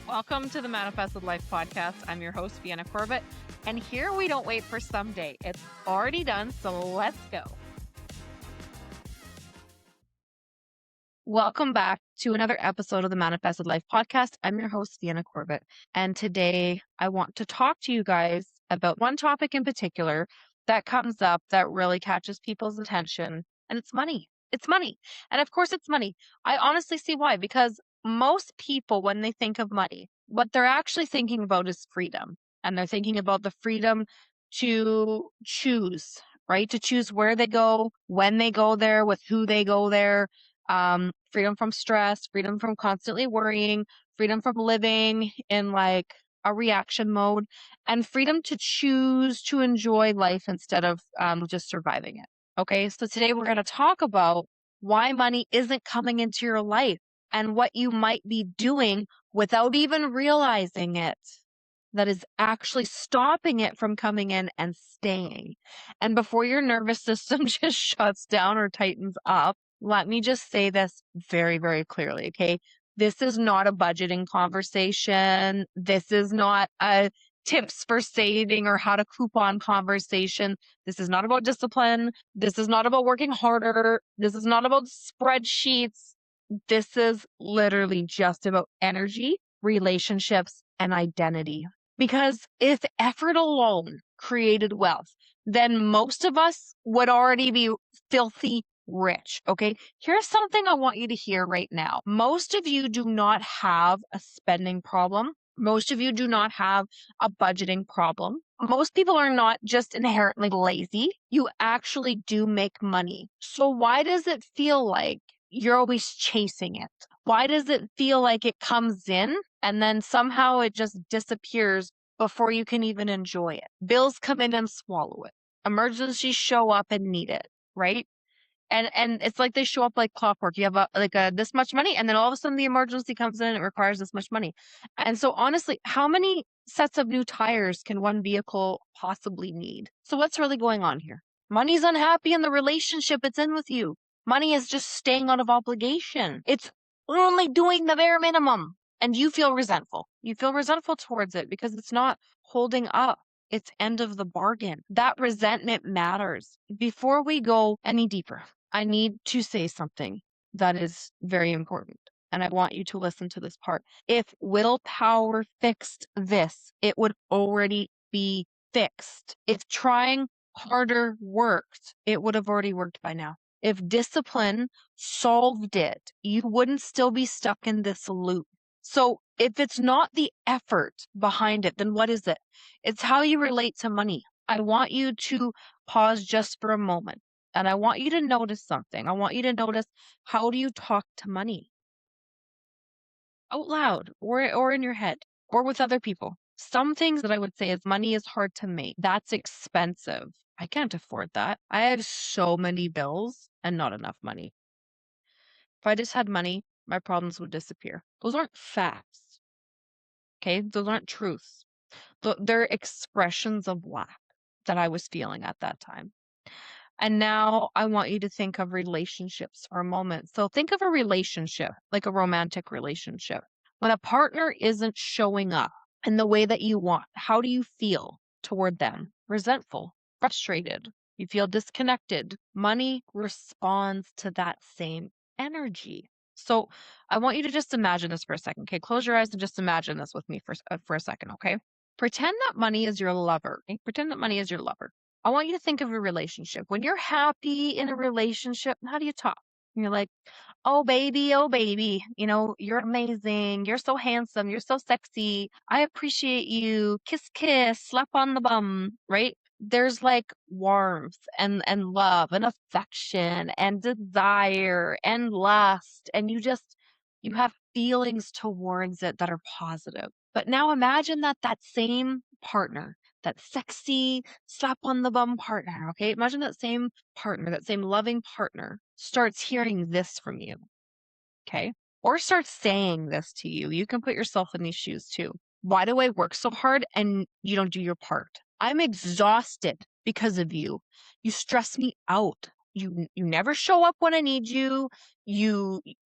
Welcome to the Manifested Life podcast. I'm your host, Vienna Corbett, and here we don't wait for someday. It's already done, so let's go. Welcome back to another episode of the Manifested Life podcast. I'm your host, Vienna Corbett, and today I want to talk to you guys about one topic in particular that comes up that really catches people's attention, and it's money. It's money. And of course, it's money. I honestly see why, because most people, when they think of money, what they're actually thinking about is freedom. And they're thinking about the freedom to choose, right? To choose where they go, when they go there, with who they go there, freedom from stress, freedom from constantly worrying, freedom from living in like a reaction mode, and freedom to choose to enjoy life instead of just surviving it. Okay, so today we're going to talk about why money isn't coming into your life and what you might be doing without even realizing it that is actually stopping it from coming in and staying. And before your nervous system just shuts down or tightens up, let me just say this very, very clearly, okay? This is not a budgeting conversation. This is not a tips for saving or how to coupon conversation. This is not about discipline. This is not about working harder. This is not about spreadsheets. This is literally just about energy, relationships, and identity. Because if effort alone created wealth, then most of us would already be filthy rich. Okay. Here's something I want you to hear right now. Most of you do not have a spending problem. Most of you do not have a budgeting problem. Most people are not just inherently lazy. You actually do make money. So why does it feel like you're always chasing it? Why does it feel like it comes in and then somehow it just disappears before you can even enjoy it? Bills come in and swallow it. Emergencies show up and need it, right? And it's like they show up like clockwork. You have a this much money, and then all of a sudden the emergency comes in and it requires this much money. And so honestly, how many sets of new tires can one vehicle possibly need? So what's really going on here? Money's unhappy in the relationship it's in with you. Money is just staying out of obligation. It's only doing the bare minimum. And you feel resentful. You feel resentful towards it because it's not holding up its end of the bargain. That resentment matters. Before we go any deeper, I need to say something that is very important. And I want you to listen to this part. If willpower fixed this, it would already be fixed. If trying harder worked, it would have already worked by now. If discipline solved it, you wouldn't still be stuck in this loop. So if it's not the effort behind it, then what is it? It's how you relate to money. I want you to pause just for a moment. And I want you to notice something. I want you to notice, how do you talk to money? Out loud or in your head or with other people. Some things that I would say is money is hard to make. That's expensive. I can't afford that. I have so many bills and not enough money. If I just had money, my problems would disappear. Those aren't facts. Okay? Those aren't truths. They're expressions of lack that I was feeling at that time. And now I want you to think of relationships for a moment. So think of a relationship, like a romantic relationship. When a partner isn't showing up in the way that you want, how do you feel toward them? Resentful, frustrated. You feel disconnected. Money responds to that same energy. So I want you to just imagine this for a second. Okay, close your eyes and just imagine this with me for a second. Okay, pretend that money is your lover. Okay? Pretend that money is your lover. I want you to think of a relationship. When you're happy in a relationship, how do you talk? You're like, oh baby, you know, you're amazing. You're so handsome. You're so sexy. I appreciate you. Kiss, kiss, slap on the bum, right? There's like warmth and love and affection and desire and lust. And you have feelings towards it that are positive. But now imagine that same partner, that sexy slap on the bum partner, okay? Imagine that same partner, that same loving partner starts hearing this from you, okay? Or starts saying this to you. You can put yourself in these shoes too. Why do I work so hard and you don't do your part? I'm exhausted because of you. You stress me out. You never show up when I need you.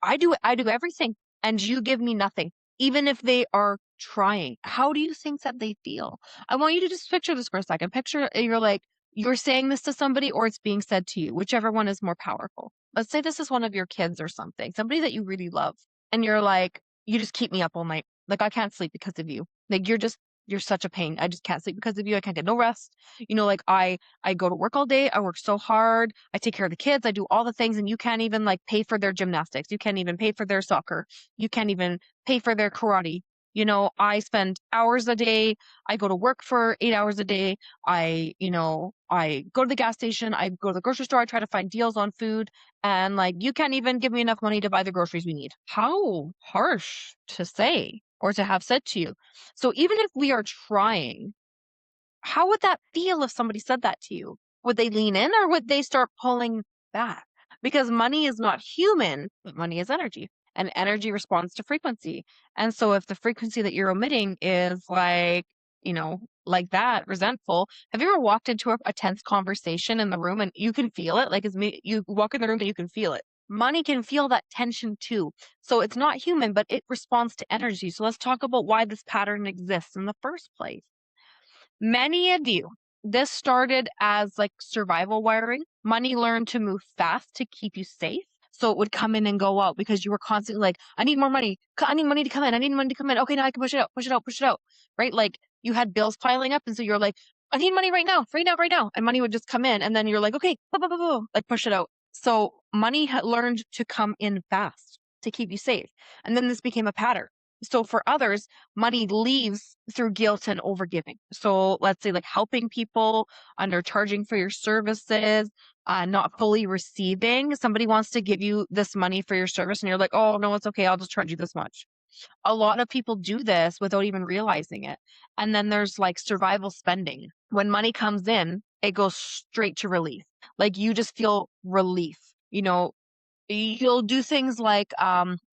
I do everything and you give me nothing, even if they are trying, how do you think that they feel? I want you to just picture this for a second. Picture you're like, you're saying this to somebody or it's being said to you, whichever one is more powerful. Let's say this is one of your kids or something, somebody that you really love. And you're like, you just keep me up all night. Like, I can't sleep because of you. Like, you're such a pain. I just can't sleep because of you. I can't get no rest. Like I go to work all day. I work so hard. I take care of the kids. I do all the things and you can't even like pay for their gymnastics. You can't even pay for their soccer. You can't even pay for their karate. I spend hours a day. I go to work for 8 hours a day. I go to the gas station. I go to the grocery store. I try to find deals on food. And like, you can't even give me enough money to buy the groceries we need. How harsh to say or to have said to you. So even if we are trying, how would that feel if somebody said that to you? Would they lean in or would they start pulling back? Because money is not human, but money is energy. And energy responds to frequency. And so if the frequency that you're emitting is like that, resentful, have you ever walked into a tense conversation in the room and you can feel it? Like you walk in the room and you can feel it. Money can feel that tension too. So it's not human, but it responds to energy. So let's talk about why this pattern exists in the first place. Many of you, this started as like survival wiring. Money learned to move fast to keep you safe. So it would come in and go out because you were constantly like, I need more money. I need money to come in. I need money to come in. Okay, now I can push it out, push it out, push it out. Right? Like you had bills piling up. And so you're like, I need money right now, right now, right now. And money would just come in. And then you're like, okay, blah, blah, blah, blah, like push it out. So money had learned to come in fast to keep you safe. And then this became a pattern. So for others, money leaves through guilt and overgiving. So let's say like helping people, undercharging for your services, not fully receiving. Somebody wants to give you this money for your service and you're like, oh, no, it's okay. I'll just charge you this much. A lot of people do this without even realizing it. And then there's like survival spending. When money comes in, it goes straight to relief. Like you just feel relief. You'll do things like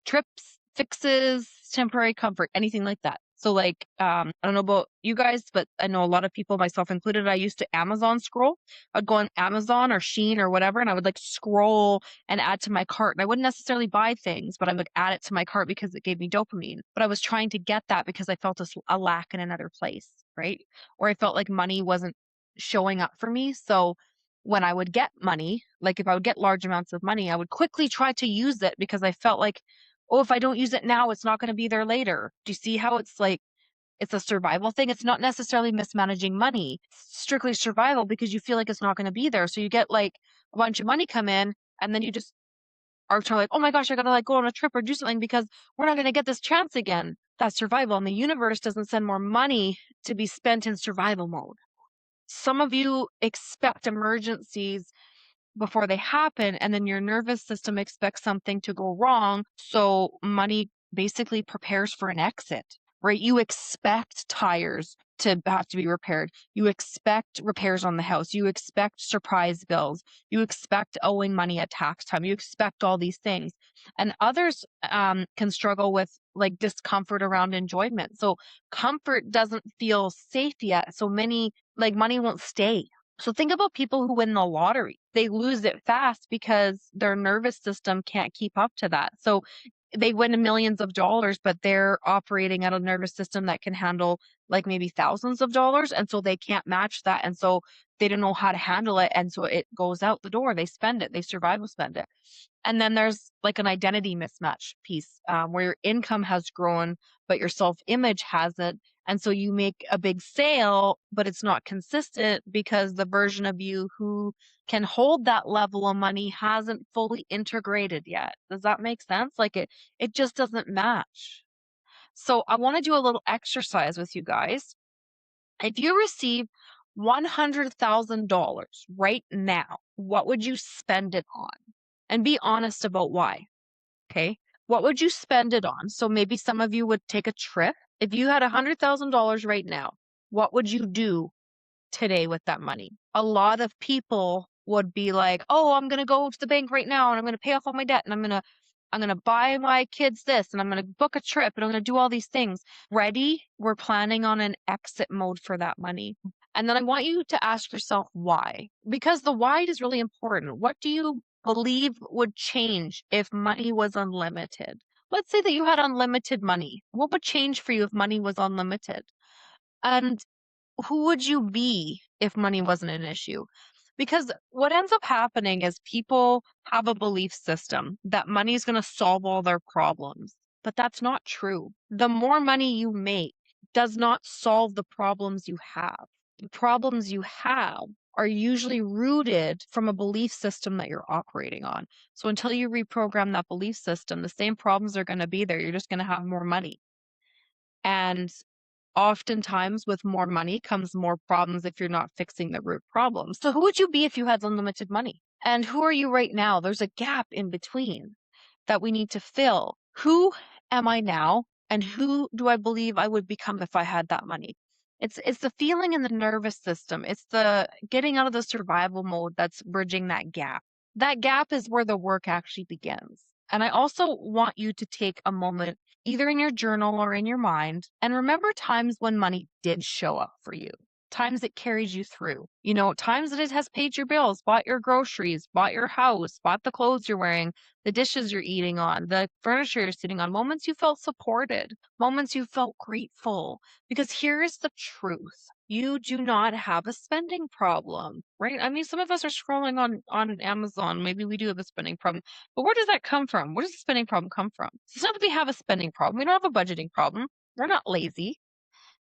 trips, fixes, temporary comfort, anything like that. So like, I don't know about you guys, but I know a lot of people, myself included, I used to Amazon scroll. I'd go on Amazon or Shein or whatever, and I would like scroll and add to my cart. And I wouldn't necessarily buy things, but I would add it to my cart because it gave me dopamine. But I was trying to get that because I felt a lack in another place, right? Or I felt like money wasn't showing up for me. So when I would get money, like if I would get large amounts of money, I would quickly try to use it because I felt like, oh, if I don't use it now, it's not going to be there later. Do you see how it's like, it's a survival thing? It's not necessarily mismanaging money, it's strictly survival because you feel like it's not going to be there. So you get like a bunch of money come in and then you just are trying like, oh my gosh, I got to like go on a trip or do something because we're not going to get this chance again. That's survival. And the universe doesn't send more money to be spent in survival mode. Some of you expect emergencies before they happen, and then your nervous system expects something to go wrong. So money basically prepares for an exit, right? You expect tires to have to be repaired. You expect repairs on the house. You expect surprise bills. You expect owing money at tax time. You expect all these things. And others can struggle with like discomfort around enjoyment. So comfort doesn't feel safe yet. So many like money won't stay. So think about people who win the lottery. They lose it fast because their nervous system can't keep up to that. So they win millions of dollars, but they're operating at a nervous system that can handle like maybe thousands of dollars. And so they can't match that. And so they don't know how to handle it. And so it goes out the door. They spend it. They survival spend it. And then there's like an identity mismatch piece where your income has grown, but your self-image hasn't. And so you make a big sale, but it's not consistent because the version of you who can hold that level of money hasn't fully integrated yet. Does that make sense? Like it just doesn't match. So I want to do a little exercise with you guys. If you receive $100,000 right now, what would you spend it on? And be honest about why. Okay. What would you spend it on? So maybe some of you would take a trip. If you had $100,000 right now, what would you do today with that money? A lot of people would be like, oh, I'm going to go to the bank right now and I'm going to pay off all my debt and I'm going to buy my kids this and I'm going to book a trip and I'm going to do all these things. Ready? We're planning on an exit mode for that money. And then I want you to ask yourself why, because the why is really important. What do you believe would change if money was unlimited? Let's say that you had unlimited money. What would change for you if money was unlimited? And who would you be if money wasn't an issue? Because what ends up happening is people have a belief system that money is going to solve all their problems. But that's not true. The more money you make does not solve the problems you have. The problems you have are usually rooted from a belief system that you're operating on. So until you reprogram that belief system, the same problems are going to be there. You're just going to have more money. And oftentimes, with more money comes more problems if you're not fixing the root problem. So, who would you be if you had unlimited money? And who are you right now? There's a gap in between that we need to fill. Who am I now? And who do I believe I would become if I had that money? It's the feeling in the nervous system. It's the getting out of the survival mode that's bridging that gap. That gap is where the work actually begins. And I also want you to take a moment, either in your journal or in your mind, and remember times when money did show up for you, times it carries you through, times that it has paid your bills, bought your groceries, bought your house, bought the clothes you're wearing, the dishes you're eating on, the furniture you're sitting on, moments you felt supported, moments you felt grateful. Because here's the truth. You do not have a spending problem, right? I mean, some of us are scrolling on Amazon. Maybe we do have a spending problem, but where does that come from? Where does the spending problem come from? It's not that we have a spending problem. We don't have a budgeting problem. We're not lazy,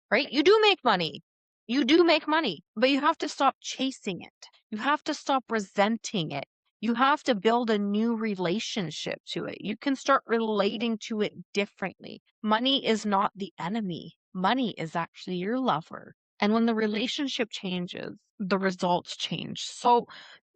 right? You do make money. You do make money, but you have to stop chasing it. You have to stop resenting it. You have to build a new relationship to it. You can start relating to it differently. Money is not the enemy. Money is actually your lover. And when the relationship changes, the results change. So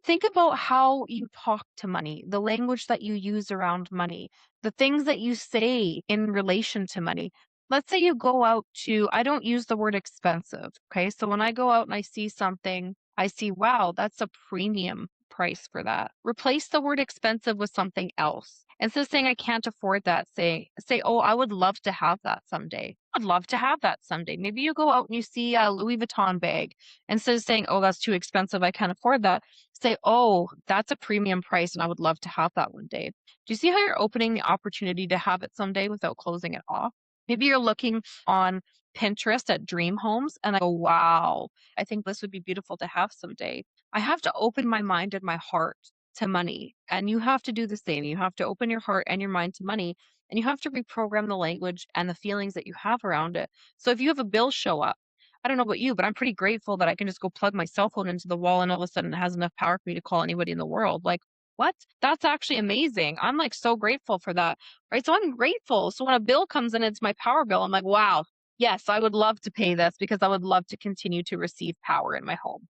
think about how you talk to money, the language that you use around money, the things that you say in relation to money. Let's say you go out to, I don't use the word expensive. Okay. So when I go out and I see something, I see, wow, that's a premium price for that. Replace the word expensive with something else. Instead of saying I can't afford that, say, oh, I would love to have that someday. I'd love to have that someday. Maybe you go out and you see a Louis Vuitton bag. Instead of saying, oh, that's too expensive, I can't afford that, say, oh, that's a premium price and I would love to have that one day. Do you see how you're opening the opportunity to have it someday without closing it off? Maybe you're looking on Pinterest at dream homes and I go, wow, I think this would be beautiful to have someday. I have to open my mind and my heart to money. And you have to do the same. You have to open your heart and your mind to money. And you have to reprogram the language and the feelings that you have around it. So if you have a bill show up, I don't know about you, but I'm pretty grateful that I can just go plug my cell phone into the wall and all of a sudden it has enough power for me to call anybody in the world. Like, what? That's actually amazing. I'm like so grateful for that. Right. So I'm grateful. So when a bill comes in, it's my power bill. I'm like, wow, yes, I would love to pay this because I would love to continue to receive power in my home.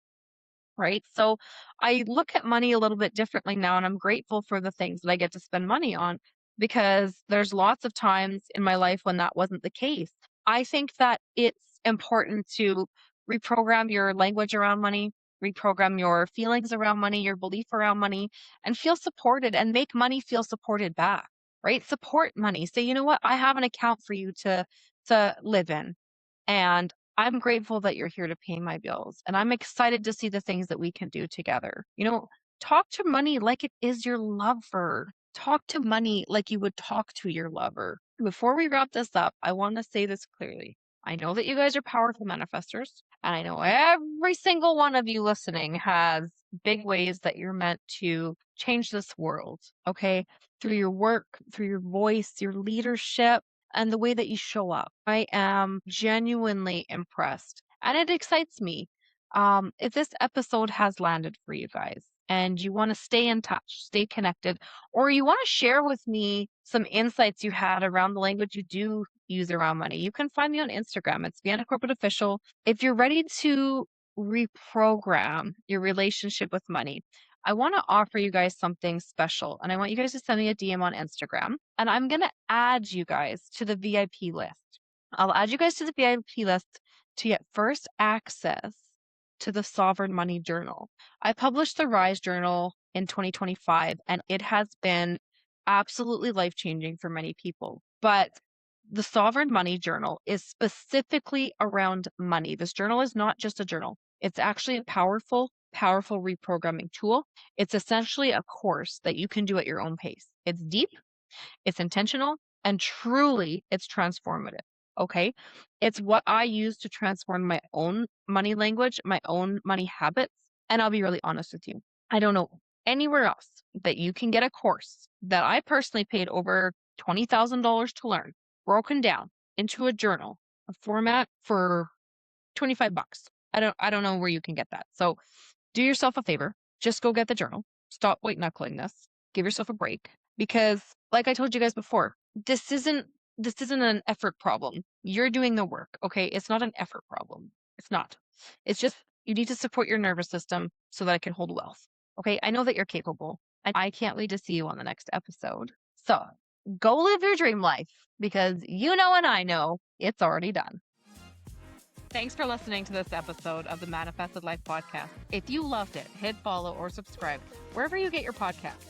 Right. So I look at money a little bit differently now, and I'm grateful for the things that I get to spend money on because there's lots of times in my life when that wasn't the case. I think that it's important to reprogram your language around money, reprogram your feelings around money, your belief around money, and feel supported and make money feel supported back. Right. Support money. Say, you know what? I have an account for you to live in. And I'm grateful that you're here to pay my bills. And I'm excited to see the things that we can do together. Talk to money like it is your lover. Talk to money like you would talk to your lover. Before we wrap this up, I want to say this clearly. I know that you guys are powerful manifestors, and I know every single one of you listening has big ways that you're meant to change this world, okay? Through your work, through your voice, your leadership, and the way that you show up. I am genuinely impressed and it excites me. If this episode has landed for you guys and you want to stay in touch, stay connected, or you want to share with me some insights you had around the language you do use around money, you can find me on Instagram. It's Vienna Corporate Official. If you're ready to reprogram your relationship with money, I want to offer you guys something special, and I want you guys to send me a DM on Instagram, and I'm going to add you guys to the VIP list. I'll add you guys to the VIP list to get first access to the Sovereign Money Journal. I published the Rise Journal in 2025, and it has been absolutely life-changing for many people. But the Sovereign Money Journal is specifically around money. This journal is not just a journal. It's actually a powerful reprogramming tool. It's essentially a course that you can do at your own pace. It's deep, it's intentional, And truly, it's transformative. Okay. It's what I use to transform my own money language, my own money habits. And I'll be really honest with you. I don't know anywhere else that you can get a course that I personally paid over $20,000 to learn, broken down into a journal, a format for 25 bucks. I don't know where you can get that. So do yourself a favor. Just go get the journal. Stop white knuckling this. Give yourself a break because like I told you guys before, this isn't an effort problem. You're doing the work, okay? It's not an effort problem. It's not. It's just you need to support your nervous system so that it can hold wealth. Okay? I know that you're capable. And I can't wait to see you on the next episode. So, go live your dream life because you know and I know it's already done. Thanks for listening to this episode of the Manifested Life podcast. If you loved it, hit follow or subscribe wherever you get your podcasts.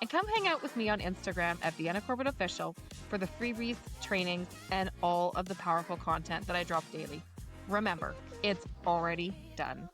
And come hang out with me on Instagram at Vienna Corbett Official for the freebies, trainings, and all of the powerful content that I drop daily. Remember, it's already done.